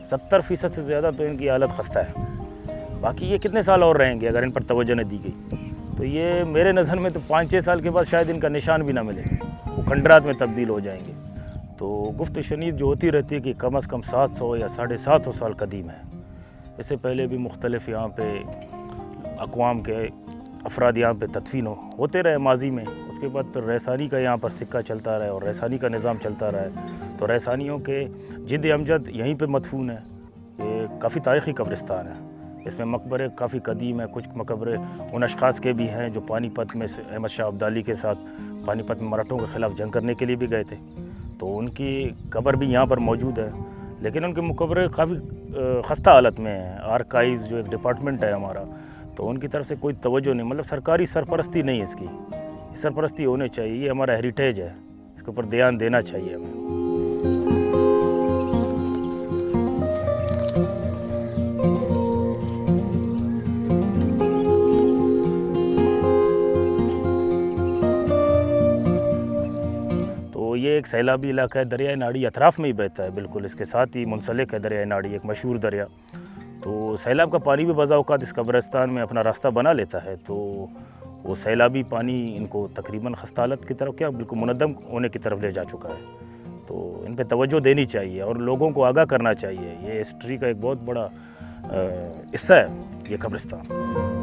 सत्तर फीसद से ज़्यादा तो इनकी हालत खस्ता है। बाकी ये कितने साल और रहेंगे अगर इन पर तवज्जो न दी गई तो ये मेरे नज़र में तो 5-6 साल के बाद शायद इनका निशान भी ना मिले, वो खंडरात में तब्दील हो जाएंगे। तो गुफ्त शनीद जो होती रहती है कि कम से कम 700 या 750 साल कदीम है। इससे पहले भी मुख्तलिफ यहाँ पे अक़वाम के अफराद यहाँ पे तदफीन होते रहे माजी में। उसके बाद फिर रैसानी का यहाँ पर सिक्का चलता रहा और रैसानी का निज़ाम चलता रहा है। तो रैसानियों के जिद अमजद यहीं पे मदफून है। ये काफ़ी तारीख़ी कब्रिस्तान है। इसमें मकबरे काफ़ी कदीम है। कुछ मकबरे उन अशख़ास के भी हैं जो पानीपत में अहमद शाह अब्दाली के साथ पानीपत में मराठों के ख़िलाफ़ जंग करने के लिए भी गए थे, तो उनकी कब्र भी यहाँ पर मौजूद है। लेकिन उनके मकबरे काफ़ी खस्ता हालत में है। आर्काइव्स जो एक डिपार्टमेंट है हमारा, तो उनकी तरफ से कोई तवज्जो नहीं, मतलब सरकारी सरपरस्ती नहीं है इसकी। सरपरस्ती होनी चाहिए, ये हमारा हेरिटेज है, इसके ऊपर ध्यान देना चाहिए हमें। तो ये एक सैलाबी इलाका है, दरियाए नाड़ी अतराफ़ में ही बहता है, बिल्कुल इसके साथ ही मुंसलिक है दरियाए नाड़ी, एक मशहूर दरिया। तो सैलाब का पानी भी बज़ा औक़ात इस कब्रिस्तान में अपना रास्ता बना लेता है। तो वो सैलाबी पानी इनको तकरीबन खस्ता हालत की तरफ, क्या बिल्कुल मुनद्दम होने की तरफ ले जा चुका है। तो इन पे तवज्जो देनी चाहिए और लोगों को आगाह करना चाहिए। ये हिस्ट्री का एक बहुत बड़ा हिस्सा है ये कब्रिस्तान।